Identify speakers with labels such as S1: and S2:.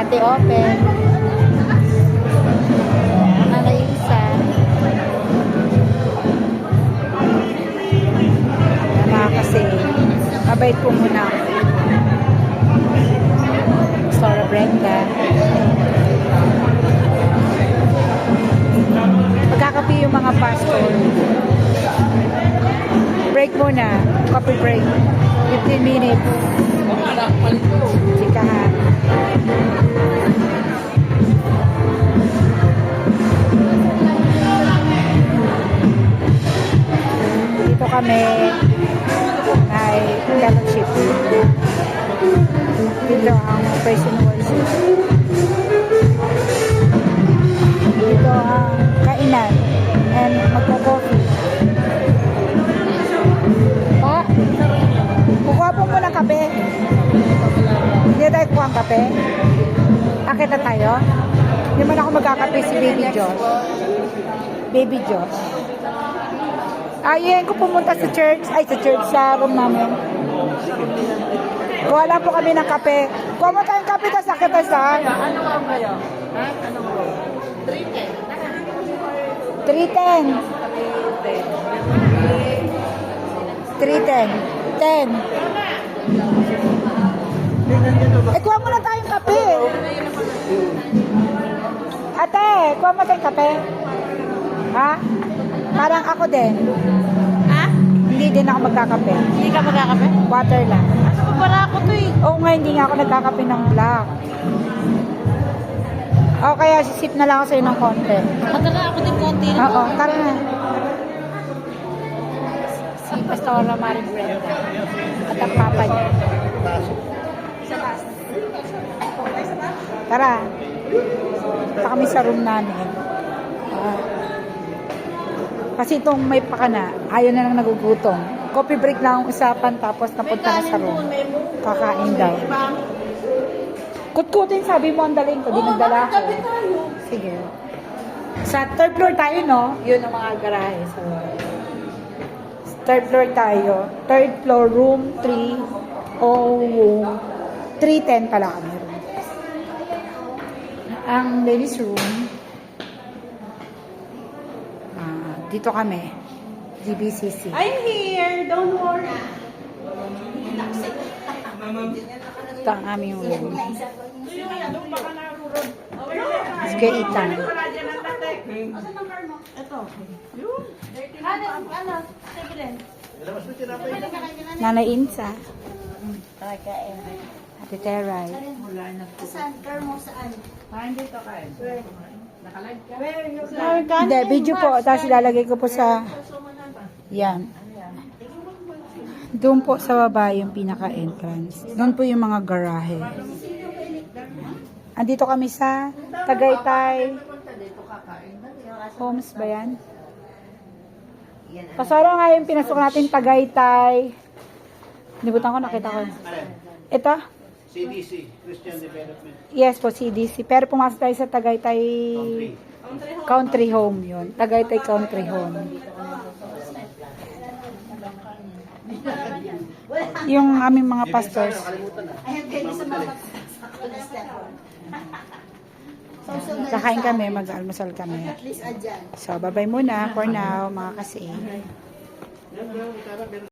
S1: Ate Open. Nanay Isa. Mga kasi, mabait po muna. Sora Brenda. Magkakapi yung mga pastor. Break muna. Coffee break. 15 minutes. Chikahan. Dito kami ay fellowship. Dito ang praise and worship. Dito ang kainan and magko-coffee. Pa, kukuha po muna kape. Hindi tayo kukuha ang kape. Akit na tayo. Hindi man ako magkakape si Baby Josh. Baby Josh. Ayun ko pumunta sa church. Ay, sa church, sa room namin. Kuha lang po kami ng kape. Kuha mo tayong kape, tapos akit tayo sa...
S2: Ano nga kayo? Ha? Ano nga?
S1: 310. 310. 10. Eh, kuha mo lang tayong kape. Ate, kuha mo tayong kape. Ha? Parang ako din.
S2: Ha?
S1: Hindi din ako magkakape.
S2: Hindi ka magkakape?
S1: Water lang.
S2: Ano ba para ako to eh?
S1: Oo nga, hindi nga ako nagkakape ng black. O kaya sisip na lang ako sa'yo ng konti.
S2: Matala ako din konti na
S1: Oo, tara na. Si Pastora Maring Brenda. At ang papa niya. Tara. Punta kami sa room namin. Kasi itong may pakana, ayaw na lang nagugutom. Coffee break lang ang usapan, tapos napunta na sa room. Kakain daw. Kutkutin, sabi mo ang dalhin ko. Dinagdala ko. Sige. Sa third floor tayo, no? Yun ang mga garahe. So, third floor tayo. Third floor, room 3. Room 310 pala kami. Ang ladies room, dito kami. GBCC.
S2: I'm here, don't worry.
S1: Ito ang aming room. Sige, Ethan.
S2: Ito. Ano? Sige
S1: Nanay Insa. Ate Teray.
S3: Saan? Car mo saan?
S1: Hindi, video po. Tapos ilalagay ko po sa... Yan. Doon po sa baba yung pinaka-entrance. Doon po yung mga garahe. Andito kami sa Tagaytay Homes ba yan? Pasara nga yung pinasok natin Tagaytay. Nibutan ko, nakita ko. Ito?
S4: CDC, Christian Development.
S1: Yes po, CDC. Pero pumasok tayo sa Tagaytay Country Home yun. Tagaytay Country Home. Yung aming mga pastors.
S3: Ayan kayo sa mga
S1: Kakain kami, mag-almusal kami.
S3: at least adyan.
S1: So, bye-bye muna for now, mga kasi.